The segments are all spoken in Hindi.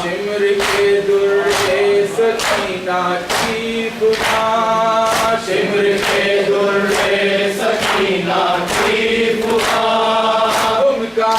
सिमर के दुर्गे सकीना की पुकार, सिमर के दुर्गे सकीना की पुकार, उनका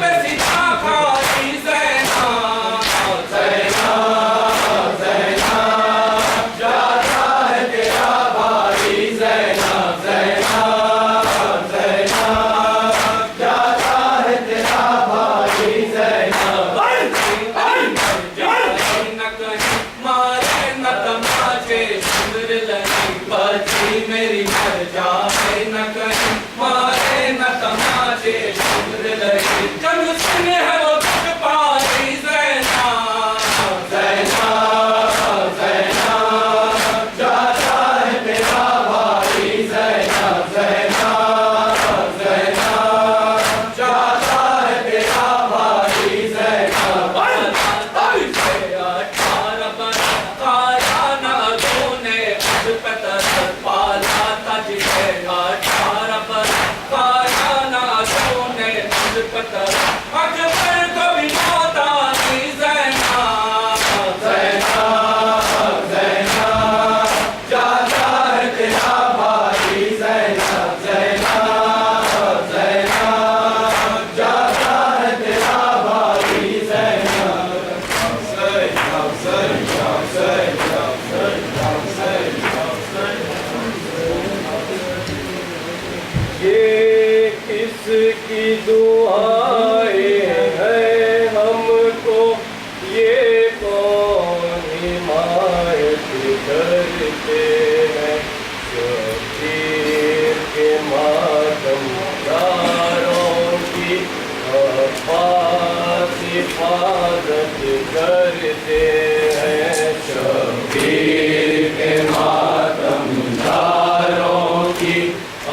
पे सीधा खाली ज़ैना ज़ैना ज़ैना जाता है तेरा भाई ज़ैना ज़ैना ज़ैना जाता है तेरा भाई ज़ैना मारे न तमाचे सुंदर लगी बच्ची मेरी मर जाए न कहीं मारे न तमाचे सुंदर लगी जब सुने है वो कुछ पारी ज़ैना ज़ैना ज़ैना जाता है तेरा भाई ज़ैना ज़ैना ज़ैना जाता है तेरा भाई ज़ैना अकबर कभी माता की ज़ैना ज़ैना ज़ैना जाता है तेरा भाई ज़ैना ज़ैना ज़ैना जाता है तेरा भाई ज़ैना ये किसकी दुआएं हैं हमको ये कौन हिमायत करते हैं शबीर के मातमदारों की आपास हिफाजत करते हैं शबीर के मातमदारों की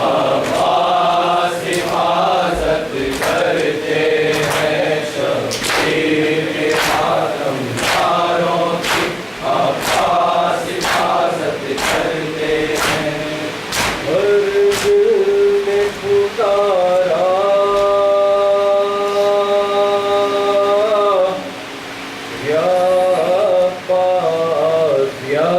आवाज़ हिफाजत करते हैं शबीर के मातमदारों की आवाज़ हिफाजत करते हैं हर दिल ने पुकारा या पास या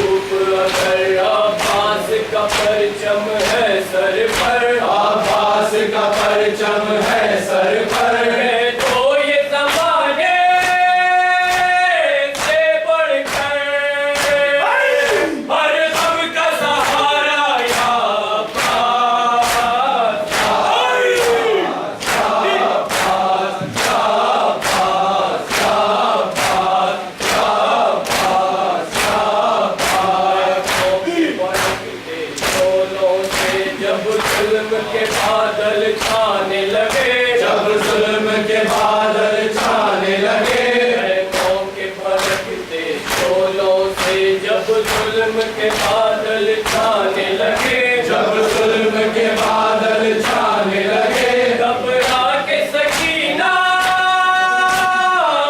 धूप अगर अब्बास का परचम है सर पर, अब्बास का परचम है सर पर, है तो ये ज़माने से बढ़कर हर गम का सहारा या के बादल छाने लगे, जब जुल्म के बादल छाने लगे, रहमों के फलकते शोलों से जब जुल्म के बादल छाने लगे, जब जुल्म के बादल छाने लगे, घबरा के सकीना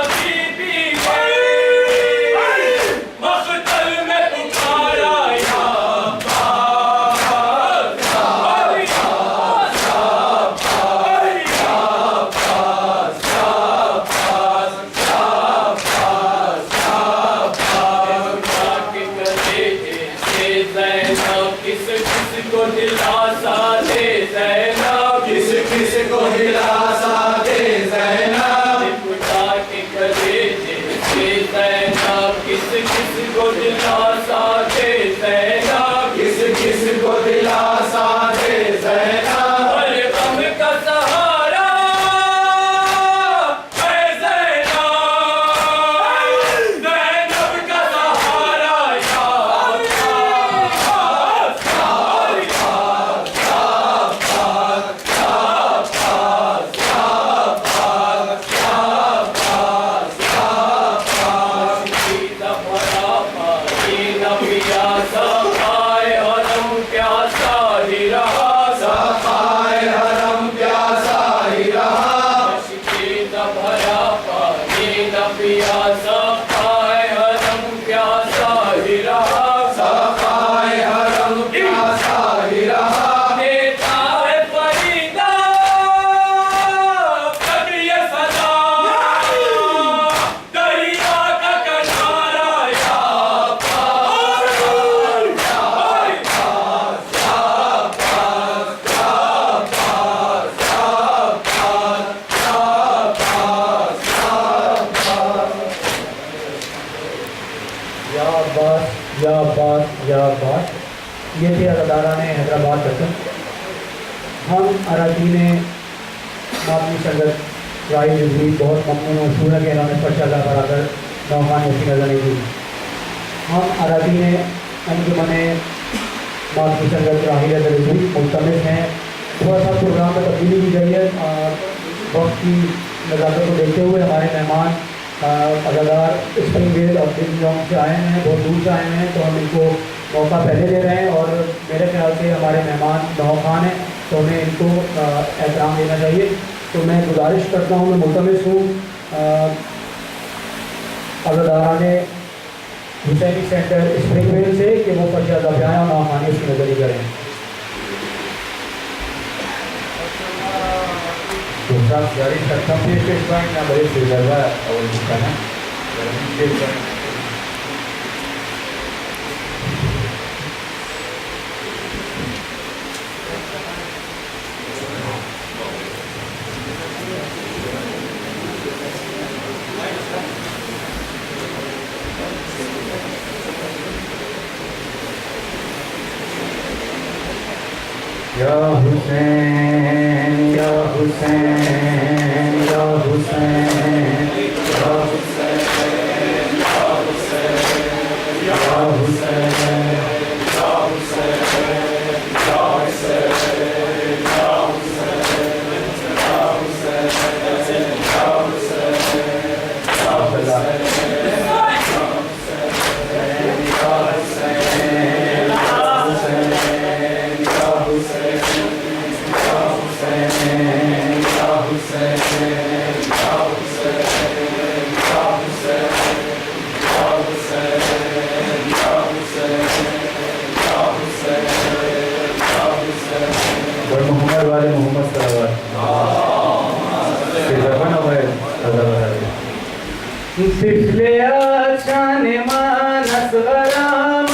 बीबी मख्तल में पुकारा या को दिलासा दे ज़ैनब, किस किस को दिलासा दे ज़ैनब, खुदा के कलेजे से ज़ैनब, किस किस को दिलासा दे ज़ैनब, किस किस को दिलासा दे ज़ैनब, हर गम का सहारा है ज़ैनब, ज़ैनब का सहारा या ये थे अदारा ने हैदराबाद रकम। हम अराकीन मामूली संगत राय रिजवी बहुत ममनून और मशहूर है कि इन्होंने फर्शाला बराबर नौखान ऐसी नजर नहीं दी। हम अराकीन अंजुमन मामूली संगत राय रिजवी मुल्तमस हैं। थोड़ा सा प्रोग्राम में तब्दीली की गई है वक्त की नज़ाकत को देखते हुए। हमारे मेहमान अदादार स्प्रिंगवेल और दिल्ली से आए हैं, बहुत दूर से आए हैं, तो हम इनको मौका पहले दे रहे हैं और मेरे ख्याल से हमारे मेहमान नौ खान हैं तो उन्हें इनको एहतराम देना चाहिए। तो मैं गुजारिश करता हूँ, मैं मुल्तमस हूँ अदादारान हुसैनी सेंटर स्प्रिंगवेल से कि वो फर्शादा बयान और नौ खानी उसकी नजरी करें। दूसरा गुजारिश करता हूँ ना बड़े सिलवा और दिखाना या हुसैन या हुसैन या हुसैन या हुसैन या हुसैन या हुसैन या हुसैन या हुसैन या मोहम्मद वाले मोहम्मद पिछले आशान मानस गराम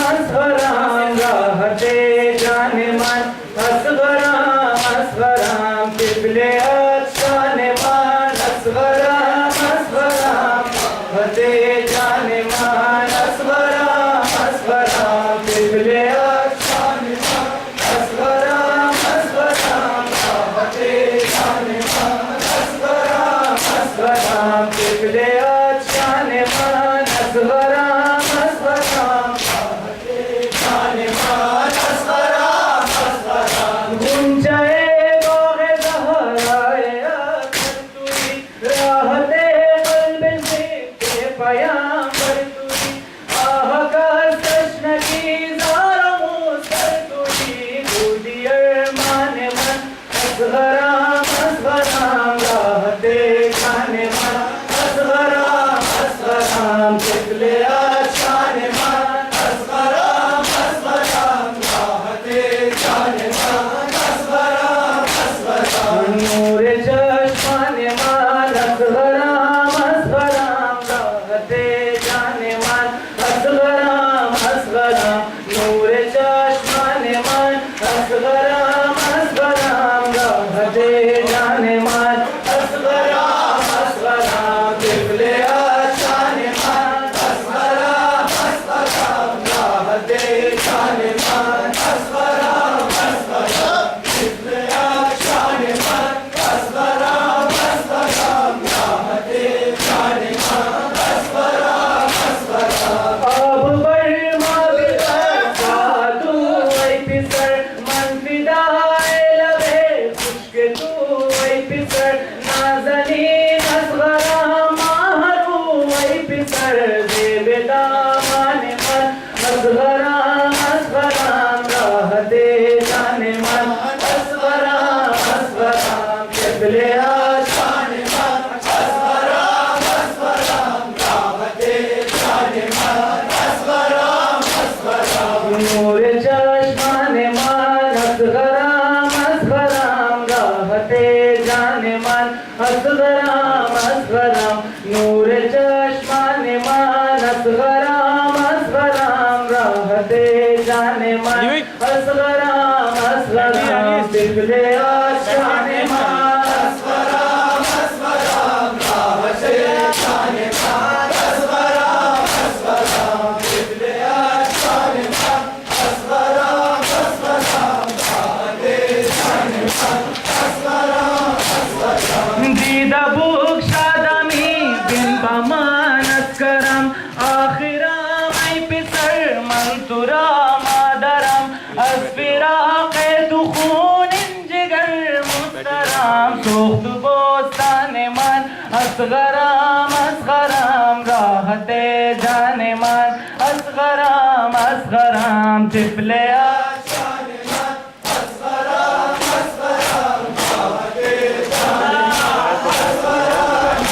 असगराम असगराम राहते जाने मन असगराम असगराम क़िबले आशाने मन असगराम असगराम राहते जाने मन असगराम असगराम नूर चश्माने मन असगराम असगराम राहते जाने मन असगराम असगराम नूर चश्माने मन असगराम असगराम राहते जाने मन असगराम असगराम क़िबले आशाने मन असगराम असगराम राहते जाने मन असगराम असगराम क़िबले आशाने मन असगराम असगराम राहते जाने मन असगराम असगराम दीदा बुक शादामी बिन बमान असगराम आखिराम ऐ पिसर मंतुरा मादरम अस्फिराक दुखून जिगर मुस्तराम सुख्त बोस्ताने मन असगराम असगराम राहते जाने मन असगराम असगराम क़िबले आशाने मन असगराम असगराम राहते जाने मन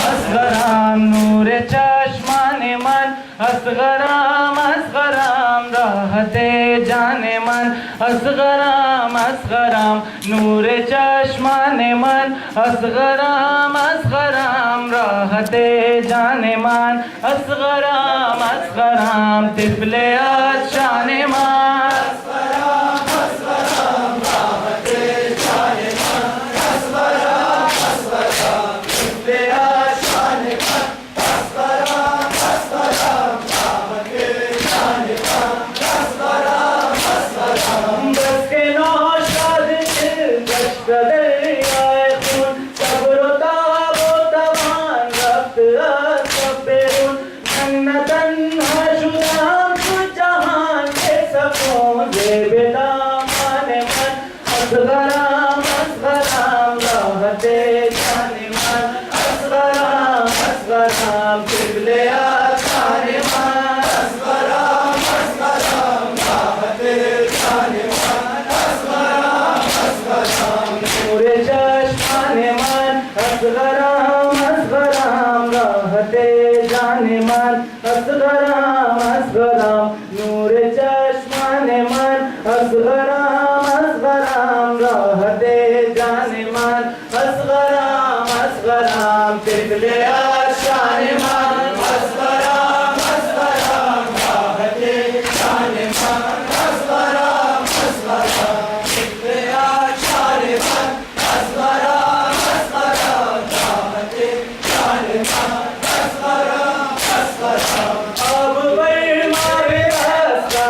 असगराम नूर चश्माने मन असगराम असगराम राहते जाने मन असगराम असगराम नूर चश्माने मन असगराम असगराम राहते जाने मन असगराम असगराम क़िबले आशाने मन असगराम असगराम राहते जाने मन असगराम असगराम क़िबले आशाने मन असगराम असगराम राहते जाने मन असगराम असगराम बस के नौशाद दिल गश्त दरियाए खून सब्र व ताब व तवान रफ्त असब्रुन जन्नतन हशुदाम जहान के सकून ज़ेबे दामन मन असगराम असगराम राहते जाने मन असगराम असगराम क़िबले आशाने मन असगराम असगराम राहते जाने मन असगराम असगराम नूर चश्माने मन असगराम असगराम राहते जाने मन असगराम असगराम नूर चश्माने मन असगराम असगराम राहते जाने मन असगराम असगराम क़िबले आशाने मन असगराम असगराम राहते जाने मन असगराम असगराम क़िबले आशाने मन असगराम असगराम राहते जाने मन असगराम असगराम अब बर मारे रास्ता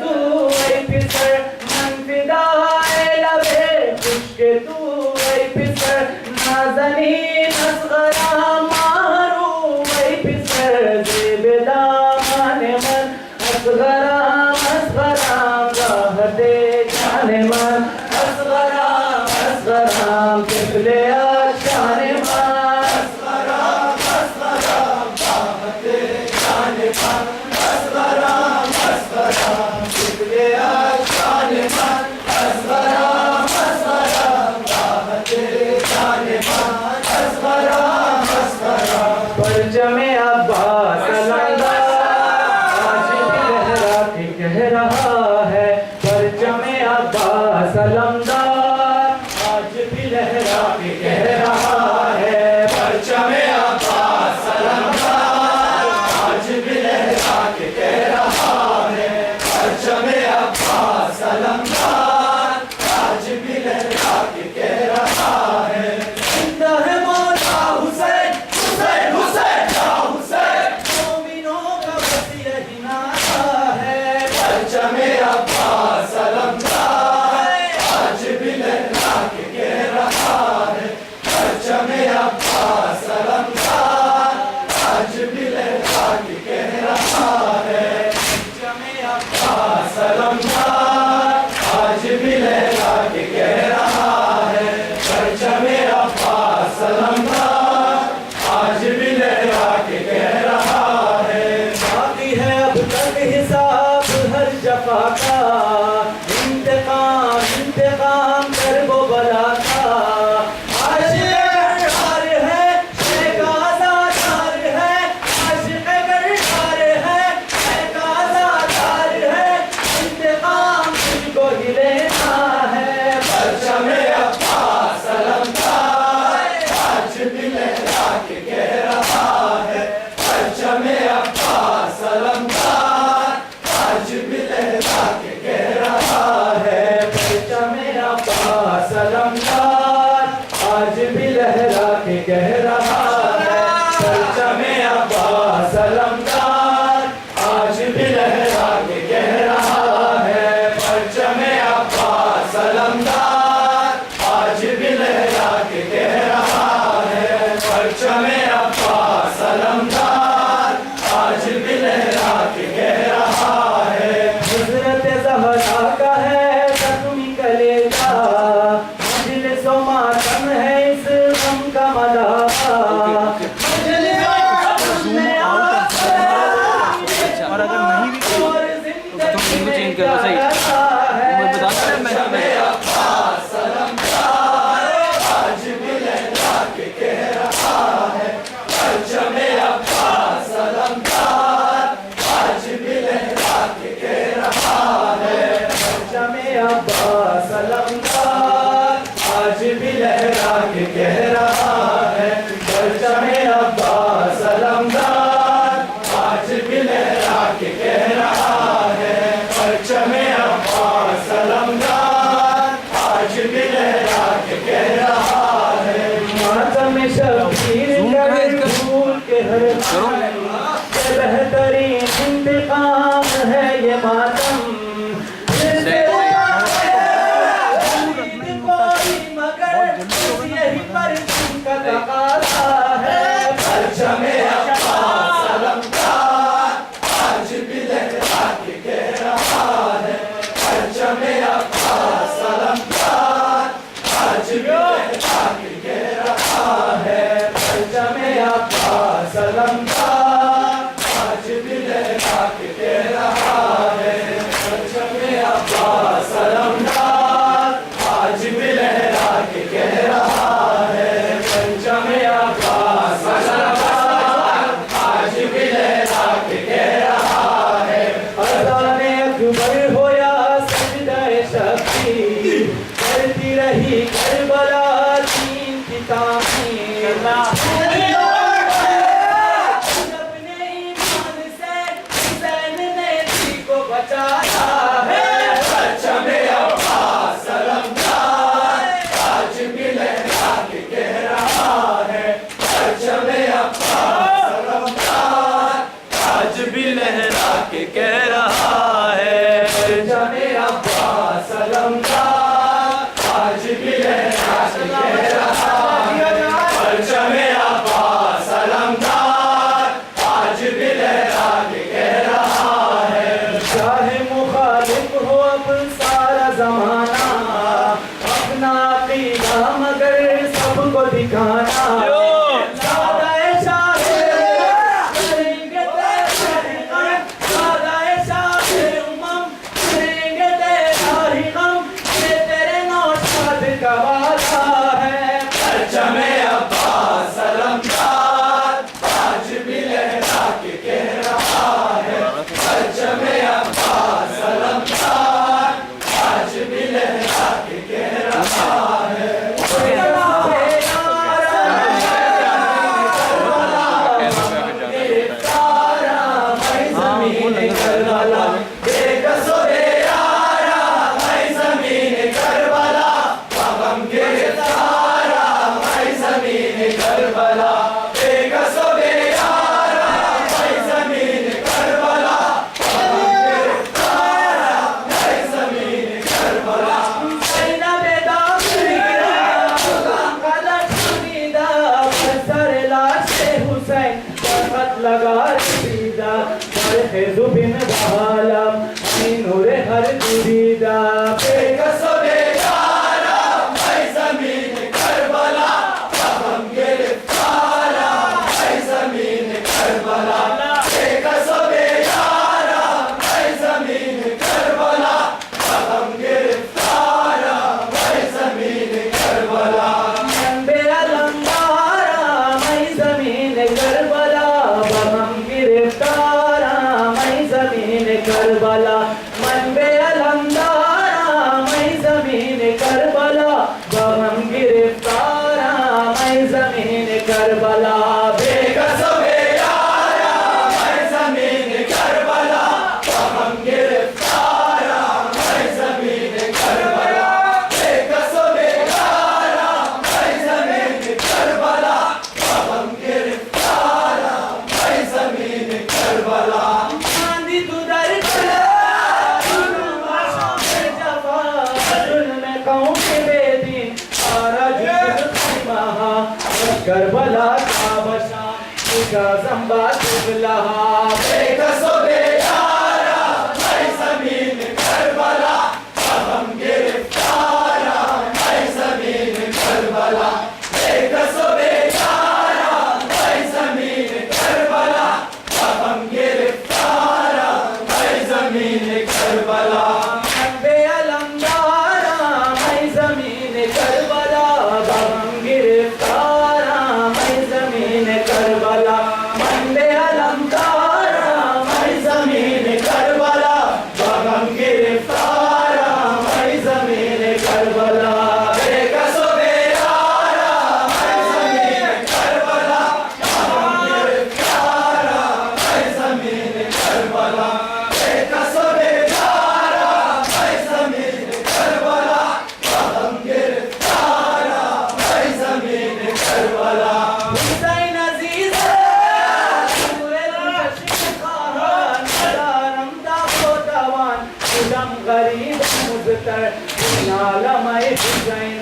तू ऐ फिसर मन फिदाए लबे खुश्क तू ऐ फिसर नाज़नीन असगराम मारूम ऐ फिसर ज़ेबे दामन मन असगराम असगराम राहते जाने मन असगराम असगराम क़िबले आशाने मन असगराम असगराम राहते जाने मन असगराम असगराम क़िबले आशाने मन असगराम असगराम राहते जाने मन असगराम असगराम परचमे अब्बास अलंदा आज भी लहरा के कह रहा है परचमे अब्बास अलमदार आज भी लहरा के कह रहा है परचमे अब्बास अलमदार आज भी लहरा के कह रहा है परचमे अब्बास अलमदार आज भी लहरा के कह रहा है जिंदा है मौला हुसैन हुसैन हुसैन या हुसैन मोमिनों का बस यही नारा है परचमे अब्बास अलमदार आज भी लहरा के कह रहा है परचमे अब्बास अलमदार आज भी लहरा के कह रहा है परचमे अब्बास अलमदार आज भी लहरा के कह रहा है परचमे अब्बास अलमदार आज भी लहरा के कह रहा है बाकी है अब तक हिसाब हर जफा का, इंतकाम इंतकाम कर वो बला का। आशिक़ है शेख आज़ादार है, आशिक़ गरदार है, शेख आज़ादार है, इंतकाम तुझको ही लेना है। परचम अब्बास अलमदार आज भी लहरा के कह रहा है, परचम अब्बास अलमदार आज भी लहरा के कह रहा है, परचम अब्बास अलमदार आज भी लहरा के कह रहा है। परचम अब्बास अलमदार आज भी लहरा के कह रहा है, परचम अब्बास अलमदार आज भी लहरा के कह रहा है, परचम अब्बास अलमदार आज भी लहरा के कह रहा है। हज़रत ज़हरा का है ज़ख्मी कलेजा, मजलिस ओ मातम है इस गम का मदाहा। और अगर नहीं भी तो तुम चेंज करो सही मैं बता रहा मैं अब्बास अलमदार आज भी लहरा के कह रहा है, परचम अब्बास अलमदार आज भी लहरा के कह रहा है, परचम अब्बास अलमदार आज भी लहरा के कह रहा है। परचम अब्बास अलमदार आज भी लहरा के कह रहा है, परचम अब्बास अलमदार आज भी लहरा के कह रहा है। मातम शबीर कर भूल के हर ये बेहतरीन इंतकाम है ये मातम। यही परचम का तकाज़ा है। परचम अब्बास अलमदार आज भी लहरा के कह रहा है, परचम अब्बास अलमदार आज भी लहरा के कह रहा है, परचम अब्बास अलमदार आज भी लहरा के कह रहा है, परचम अब्बास अलमदार आज भी लहरा के कह रहा है, परचम अब्बास अलमदार आज भी लहरा के कह रहा है। अज़ान अकबर हो या सजदाए शफ़ी, करती रही करबला दीन की तामीर। अपने ईमान से हुसैन ने जी को बचाया है। परचम अब्बास अलमदार आज भी लहरा के कह रहा है, परचम अब्बास अलमदार आज भी लहरा के कह रहा है, परचम अब्बास अलमदार आज भी लहरा के कह रहा है, परचम अब्बास अलमदार आज भी लहरा के कह रहा है। चाहे मुखालिफ हो अब सारा जमाना, अपना अकीदा मगर सबको दिखाना। सादाए शाहे करेंगे तेरे गम, सादाए शाहे उमम करेंगे तेरा ही गम, ये तेरे नौशाद का वादा है। परचम अब्बास अलमदार आज भी लहरा के कह रहा है, परचम अब्बास अलमदार आज भी लहरा के कह रहा है। लगा सीधा पर जुबिन बहाला नूर हर दुरीदा बेकसो बेचारा मैं ज़मीन करबला, अब हम गिरफ्तारा मैं ज़मीन करबला। बेकसो बेचारा मैं ज़मीन करबला, करबला मन बे अलमदारा मैं जमीन करबला बगम गिरफ्तारा मैं जमीन करबला बेकसो बेयारा मैं जमीन करबला बगम गिरफ्तारा मैं जमीन करबला बेकसो बेयारा मैं जमीन करबला बगम गिरफ्तारा मैं जमीन करबला आंधी तू दर करबला का बशा का ज़ंबा तुबला बेकसो बेयारा मैं ज़मीन करबला बगम गिरफ्तारा मैं ज़मीन करबला बेकसो बेयारा मैं ज़मीन करबला बगम गिरफ्तारा मैं ज़मीन करबला बे अलमदारा मैं ज़मीन करबला बगम गिरफ्तारा मैं ज़मीन करबला मन बे अलमदारा मैं ज़मीन करबला बगम गिरफ्तारा मैं ज़मीन करबला बेकसो बेयारा मैं ज़मीन करबला बगम गिरफ्तारा मैं ज़मीन करबला बेकसो बेयारा मैं ज़मीन करबला बगम गिरफ्तारा मैं ज़मीन करबला हुसैन अजीज गरीब मुज़तर नालमय हुसैन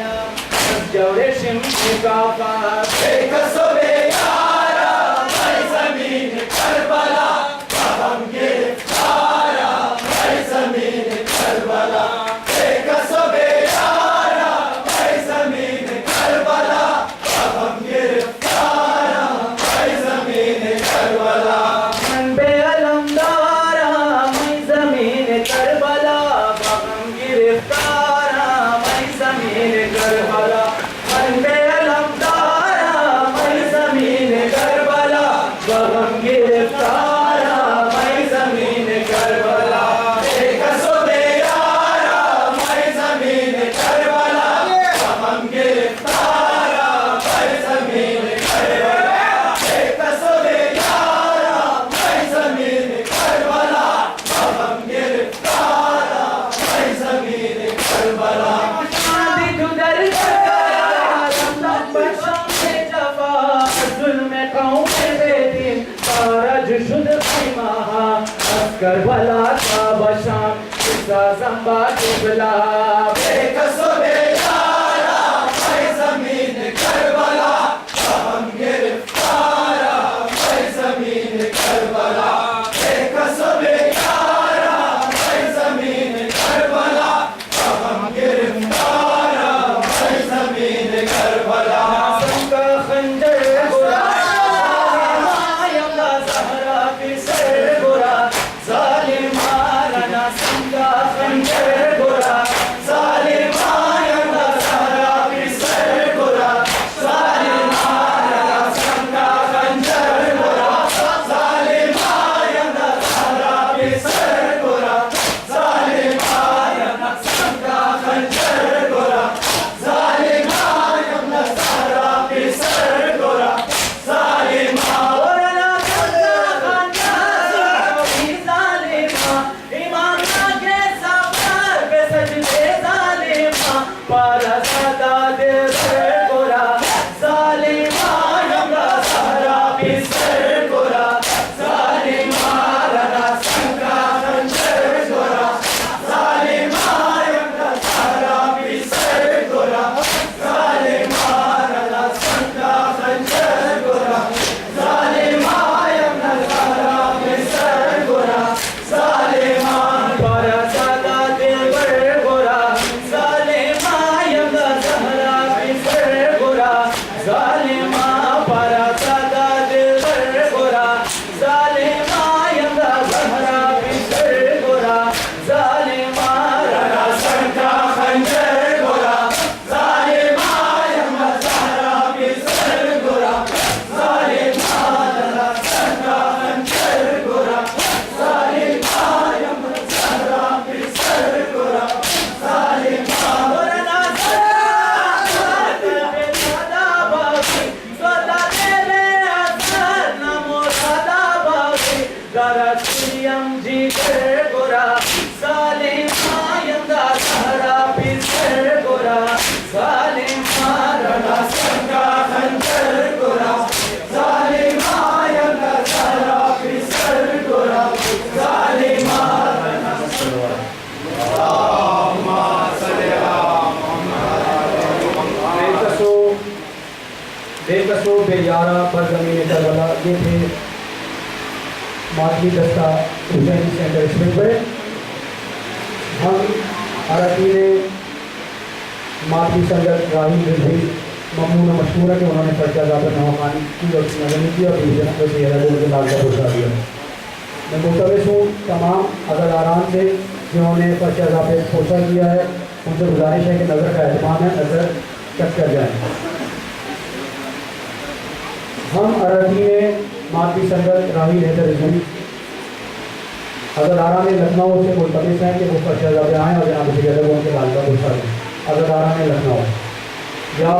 जौरे शिमशी काफा बेकसो बेयारा मैं ज़मीन करबला बगम गिरफ्तारा मैं ज़मीन करबला बेकसो बेयारा मैं ज़मीन करबला बगम गिरफ्तारा मैं ज़मीन करबला मन बे अलमदारा मैं ज़मीन करबला बगम गिरफ्तारा मैं ज़मीन करबला मन बे अलमदारा मैं ज़मीन करबला बगम गिरफ्तारा मैं ज़मीन करबला बेकसो बेयारा मैं ज़मीन करबला बगम गिरफ्तारा मैं ज़मीन करबला बेकसो बेयारा मैं ज़मीन करबला बगम गिरफ्तारा मैं ज़मीन करबला शादी गुदर करबला का बशाम किस्सा ज़ंबा तुबला बेकसो बेयारा मैं ज़मीन करबला बगम गिरफ्तारा मैं ज़मीन करबला बेकसो बेयारा मैं ज़मीन करबला बगम गिरफ्तारा मैं ज़मीन करबला संगा खंजर ज़हरा की सर बुरा ज़ालिमाना संगा खंजर बुरा ज़ालिमाना ज़हरा की सर बुरा ज़ालिमाना संगा खंजर बुरा ज़ालिमाना ज़हरा की सर बुरा ज़ालिमाना संगा खंजर बुरा ज़ालिमाना ज़हरा की सर बुरा ज़ालिमाना संगा खंजर इमाम के सफर बेकसो बेयारा पर ज़मीन करबला, ये थे मादली दस्ता हुसैन सेंटर स्प्रिंगबरे। हम अरकान मादली संगत राही रिजवी ममनून मशहूर है कि उन्होंने पर्चा ज़ाबिर नौखानी की और नजमी की और लाल का पुरस्कार दिया। मैं मुतवस हूँ तमाम अज़ादारान से जिन्होंने पर्चा ज़ाबिर पोसा किया है, उनसे गुजारिश है कि नज़र का एहतमाम है, नज़र चेक कर जाएँ। हम अरकान मादली संगत राही हैदर रिजवी अज़ादारान लखनऊ से मुल्तमिस हैं कि वो पर्चा ज़ाबिर आएँ और जनाब सिकंदर को उनके लाल का पुरस्कार दें। अज़ादारान लखनऊ या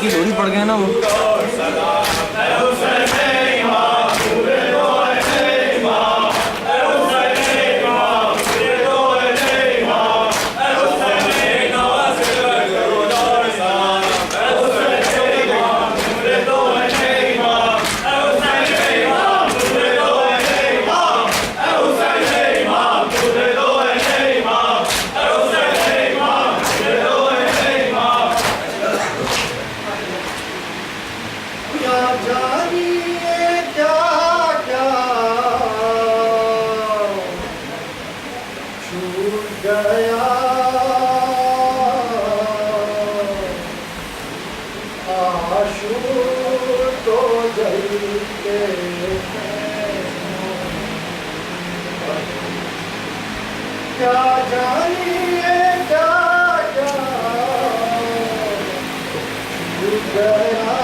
की लोरी पड़ गया ना वो। क्या जानिए क्या क्या छूट गया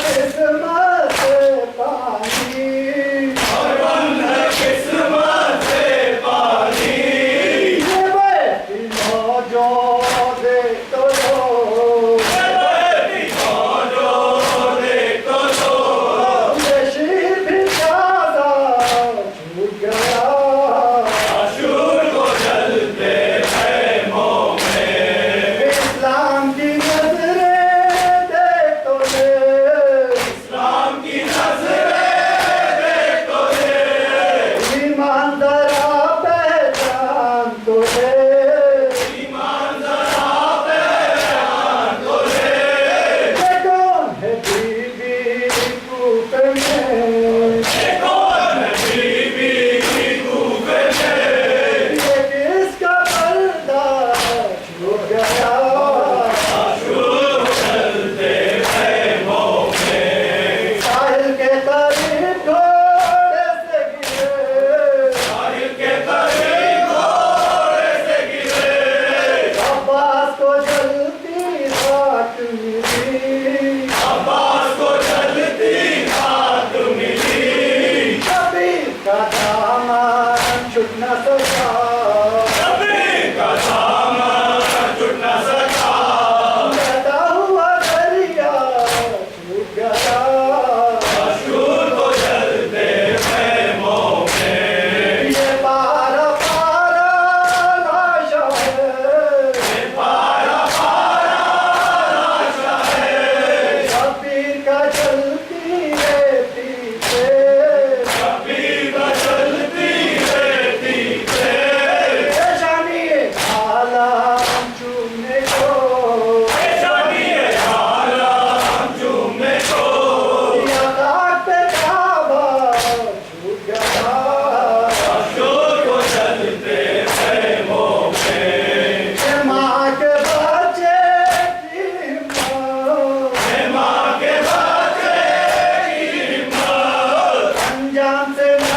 किस्मत पानी और बंद किस्मत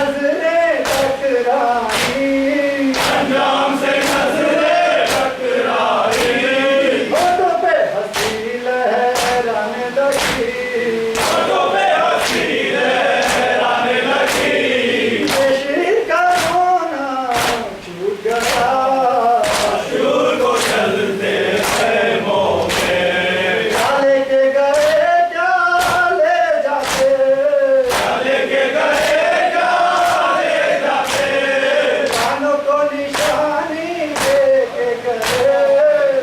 नजरें टकराई, अंजाम से नजरें टकराई, होठों पे हंसी लहराने लगी, होठों पे हंसी लहराने लगी, बेशीर का रोना छूट गया, अश्रूर को चलते खैमों में, क्या लेके गए क्या ले जाते, क्या लेके गए क्या ले जाते, कानों को निशानी देके गए,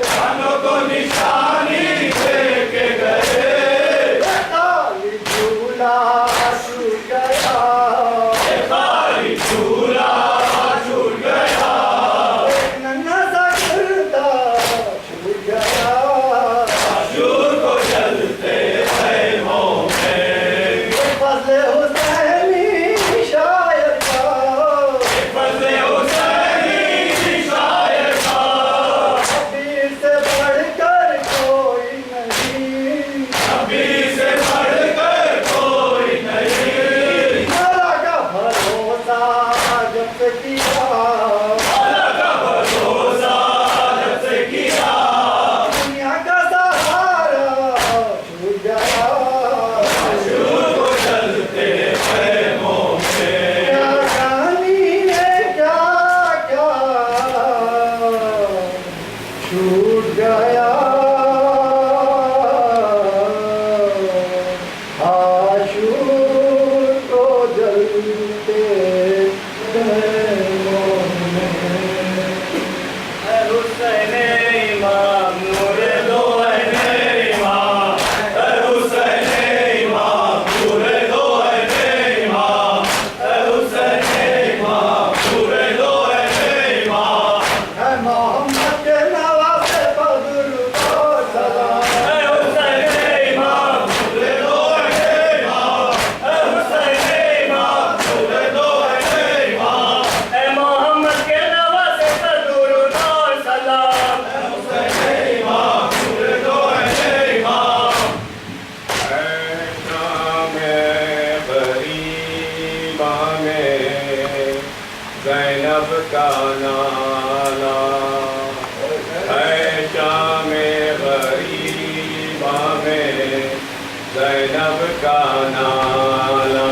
कानों को निशानी देके गए, काली झूला छूट गया, ये खाली झूला छूट गया, एक नन्हा सा कुर्ता छूट गया, अश्रूर को चलते खैमों में, फजले हुसैनी शायर का, फजले हुसैनी शायर का, शबीर से बढ़कर कोई नहीं, नबी से बढ़कर कोई नहीं, मौला का भरोसा जब से किया, अल्लाह का भरोसा जब से किया, दुनिया का सहारा छूट गया, अश्रूर को चलते खैमों में, क्या कहानी है क्या क्या छूट गया, आशूर को जलते खैमों में। हुसैन इमाम नूरे दो इमाम, हुसैन इमाम नूरे दो इमाम, हुसैन इमाम नूरे दो इमाम, है मोहम्मद के नवासे पर दुरूद और सलाम, हुसैन इमाम नूरे दो इमाम, हुसैन इमाम नूरे दो इमाम, मोहम्मद के नवासे पर दुरूद और सलाम, हुसैन इमाम नूरे दो इमाम, शाम गरीबा में ज़ैनब का नाला, है शाम गरीबा में ज़ैनब का नाला,